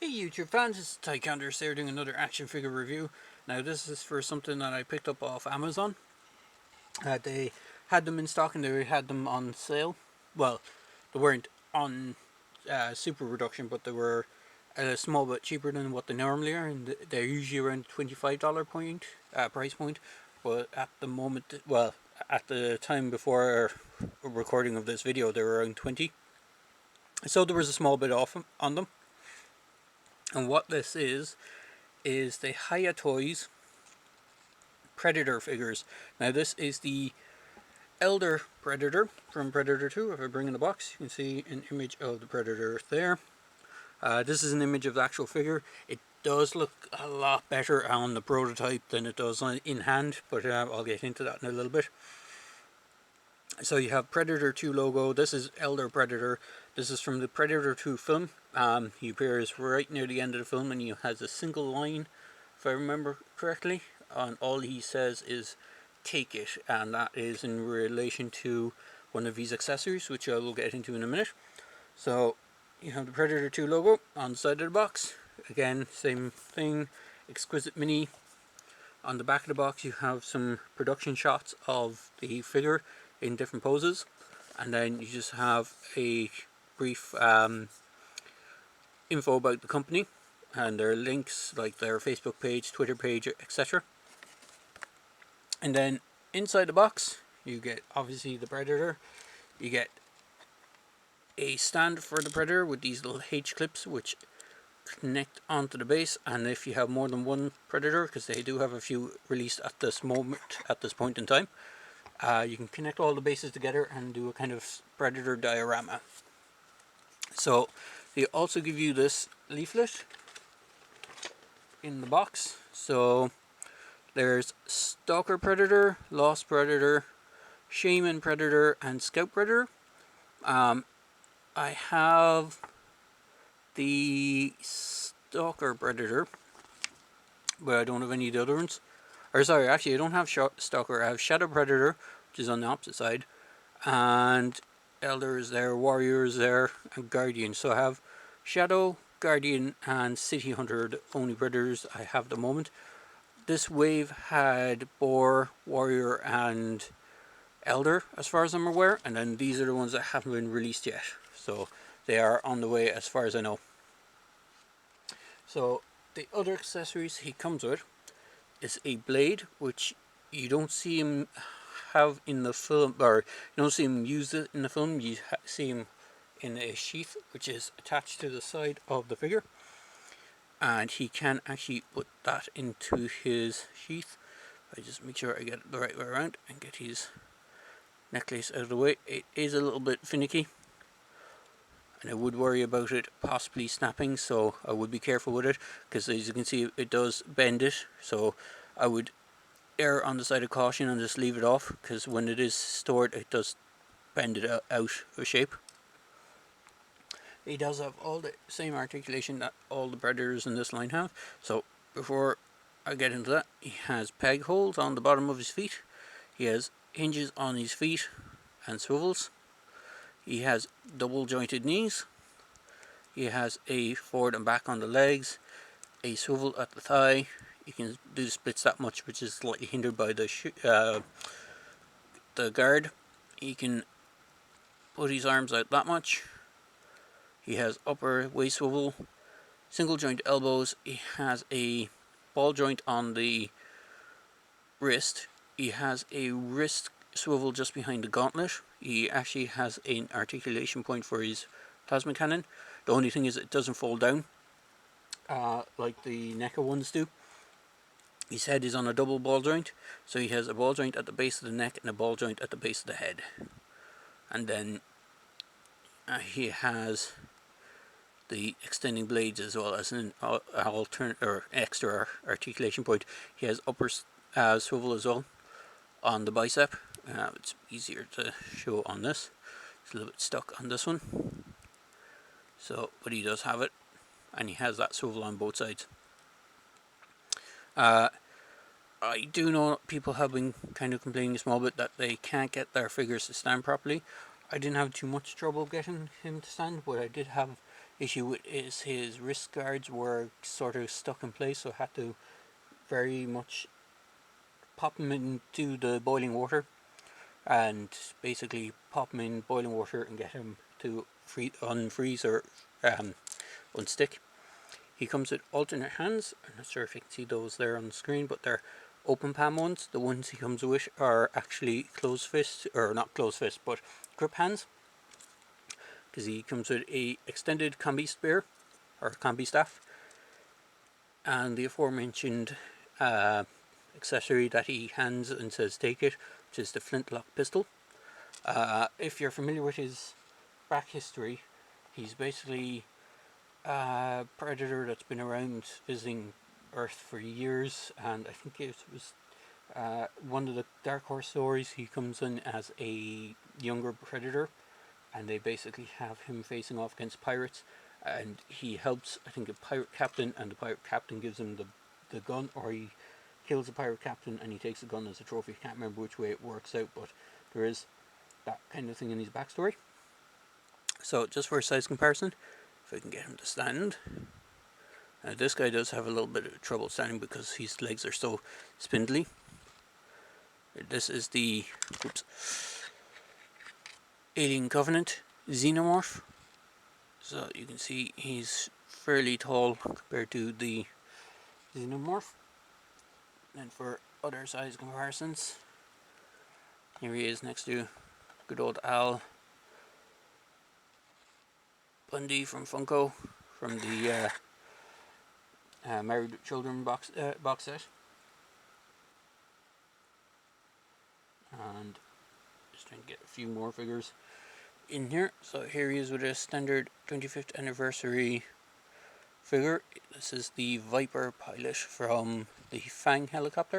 Hey YouTube fans, it's Tycanders here doing another action figure review. Now this is for something that I picked up off Amazon. They had them in stock and they had them on sale. Well, they weren't on super reduction, but they were a small bit cheaper than what they normally are, and they're usually around $25 price point. But at the moment, well, at the time before recording of this video, they were around 20. So there was a small bit off on them. And what this is the Hiya Toys Predator figures. Now this is the Elder Predator from Predator 2. If I bring in the box, you can see an image of the Predator there. This is an image of the actual figure. It does look a lot better on the prototype than it does in hand, but I'll get into that in a little bit. So you have Predator 2 logo. This is Elder Predator. This is from the Predator 2 film. He appears right near the end of the film and he has a single line, if I remember correctly, and all he says is "take it," and that is in relation to one of his accessories, which I will get into in a minute. So you have the Predator 2 logo on the side of the box. Again, same thing, exquisite mini. On the back of the box you have some production shots of the figure in different poses, and then you just have a brief info about the company and their links, like their Facebook page, Twitter page, etc. And then inside the box you get obviously the Predator. You get a stand for the Predator with these little H clips which connect onto the base, and if you have more than one Predator, because they do have a few released at this point in time, you can connect all the bases together and do a kind of Predator diorama. So they also give you this leaflet in the box. So there's Stalker Predator, Lost Predator, Shaman Predator, and Scout Predator. I have the Stalker Predator, but I don't have any of the other ones. Or sorry, actually I don't have Stalker. I have Shadow Predator, which is on the opposite side, and Elder is there, Warrior is there, and Guardian. So I have Shadow, Guardian, and City Hunter, the only Predators I have at the moment. This wave had Boar, Warrior, and Elder, as far as I'm aware, and then these are the ones that haven't been released yet. So they are on the way as far as I know. So the other accessories he comes with is a blade, which you don't see him have in the film, or you don't see him use it in the film. You see him in a sheath which is attached to the side of the figure, and he can actually put that into his sheath. I just make sure I get it the right way around and get his necklace out of the way. It is a little bit finicky, and I would worry about it possibly snapping, so I would be careful with it, because as you can see it does bend it. So I would err on the side of caution and just leave it off, because when it is stored it does bend it out of shape. He does have all the same articulation that all the Predators in this line have. So before I get into that, he has peg holes on the bottom of his feet. He has hinges on his feet and swivels. He has double jointed knees. He has a forward and back on the legs, a swivel at the thigh. You can do the splits that much, which is slightly hindered by the guard. He can put his arms out that much. He has upper waist swivel, single joint elbows. He has a ball joint on the wrist. He has a wrist swivel just behind the gauntlet. He actually has an articulation point for his plasma cannon. The only thing is it doesn't fold down like the NECA ones do. His head is on a double ball joint, so he has a ball joint at the base of the neck and a ball joint at the base of the head. And then he has the extending blades as well as an alternate or extra articulation point. He has upper swivel as well on the bicep. It's easier to show on this. It's a little bit stuck on this one. So, but he does have it, and he has that swivel on both sides. I do know people have been kind of complaining a small bit that they can't get their figures to stand properly. I didn't have too much trouble getting him to stand, but I did have issue is his wrist guards were sort of stuck in place, so I had to very much pop him into the boiling water and basically pop him in boiling water and get him to unfreeze or unstick. He comes with alternate hands. I'm not sure if you can see those there on the screen, but they're open palm ones. The ones he comes with are actually closed fist, or not closed fist, but grip hands, because he comes with a extended combi spear or combi staff and the aforementioned accessory that he hands and says take it, which is the flintlock pistol. If you're familiar with his back history, he's basically a predator that's been around visiting Earth for years, and I think it was one of the Dark Horse stories. He comes in as a younger predator, and they basically have him facing off against pirates, and he helps, I think, a pirate captain, and the pirate captain gives him the gun, or he kills the pirate captain and he takes the gun as a trophy. I can't remember which way it works out, but there is that kind of thing in his backstory. So just for a size comparison, if I can get him to stand. Now this guy does have a little bit of trouble standing because his legs are so spindly. This is the Alien Covenant Xenomorph. So you can see he's fairly tall compared to the Xenomorph. And for other size comparisons, here he is next to good old Al Bundy from Funko, from the Married with Children box set. And just trying to get a few more figures in here. So here he is with a standard 25th anniversary figure. This is the Viper pilot from the Fang helicopter.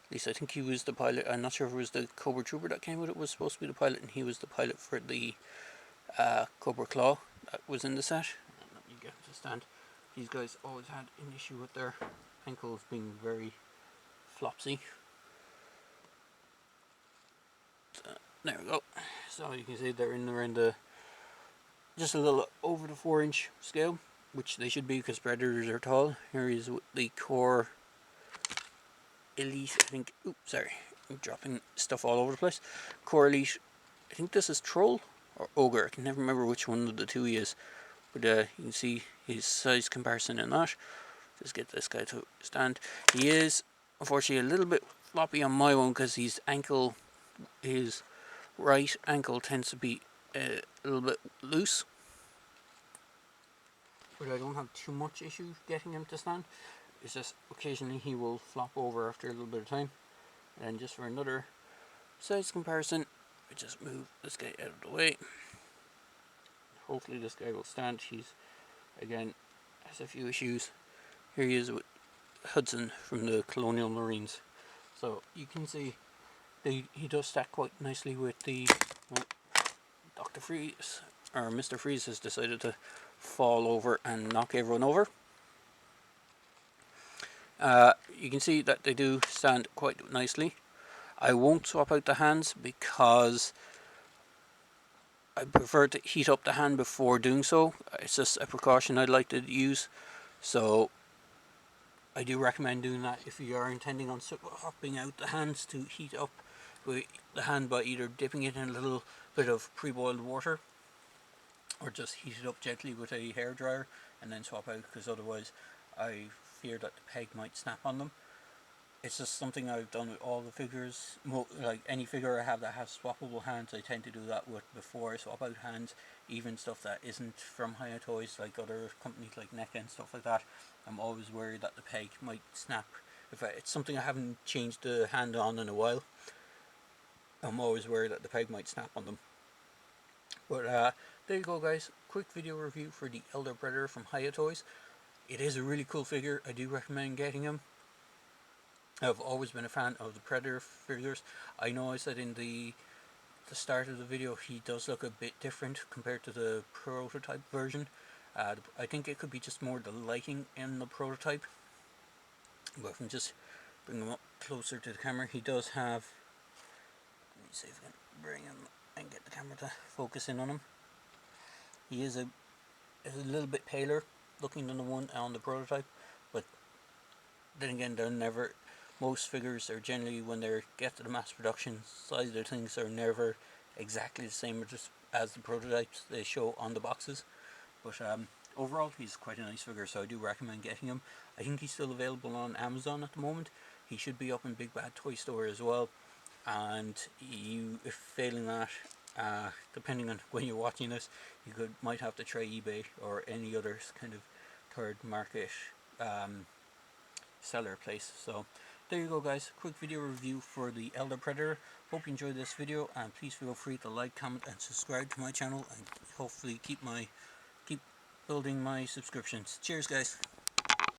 At least I think he was the pilot. I'm not sure if it was the Cobra Trooper that came with it was supposed to be the pilot, and he was the pilot for the Cobra Claw that was in the set. And let me get him to stand. These guys always had an issue with their ankles being very flopsy. So, there we go. So you can see they're in around the just a little over the 4-inch scale, which they should be because predators are tall. Here is the Core Elite, I think. Oops, sorry, I'm dropping stuff all over the place. Core Elite, I think this is Troll or Ogre. I can never remember which one of the two he is. But you can see his size comparison in that. Just get this guy to stand. He is unfortunately a little bit floppy on my one because his right ankle tends to be a little bit loose. But I don't have too much issue getting him to stand. It's just occasionally he will flop over after a little bit of time. And just for another size comparison, I just move this guy out of the way. Hopefully this guy will stand. He's, again, has a few issues. Here he is with Hudson from the Colonial Marines. So you can see he does stack quite nicely with the Dr. Freeze, or Mr. Freeze has decided to fall over and knock everyone over. You can see that they do stand quite nicely. I won't swap out the hands because I prefer to heat up the hand before doing so. It's just a precaution I'd like to use. So I do recommend doing that if you are intending on swapping out the hands, to heat up the hand by either dipping it in a little bit of pre-boiled water or just heat it up gently with a hairdryer and then swap out, because otherwise I fear that the peg might snap on them. It's just something I've done with all the figures. Like any figure I have that has swappable hands, I tend to do that with before I swap out hands. Even stuff that isn't from Hiya Toys, like other companies like NECA and stuff like that, I'm always worried that the peg might snap. If it's something I haven't changed the hand on in a while, I'm always worried that the peg might snap on them. But there you go, guys. Quick video review for the Elder Predator from Hiya Toys. It is a really cool figure. I do recommend getting him. I've always been a fan of the Predator figures. I know I said in the start of the video he does look a bit different compared to the prototype version. I think it could be just more the lighting in the prototype. But if I can just bring him up closer to the camera, he does have... Let me see if I can bring him and get the camera to focus in on him. He is a is a little bit paler looking than the one on the prototype, but then again, they're never. Most figures are generally, when they get to the mass production size of the things, are never exactly the same as the prototypes they show on the boxes. But overall, he's quite a nice figure, so I do recommend getting him. I think he's still available on Amazon at the moment. He should be up in Big Bad Toy Store as well. And you, if failing that, depending on when you're watching this, you might have to try eBay or any other kind of third market um, seller place. So there you go, guys. Quick video review for the Elder Predator. Hope you enjoyed this video, and please feel free to like, comment, and subscribe to my channel, and hopefully keep building my subscriptions. Cheers, guys.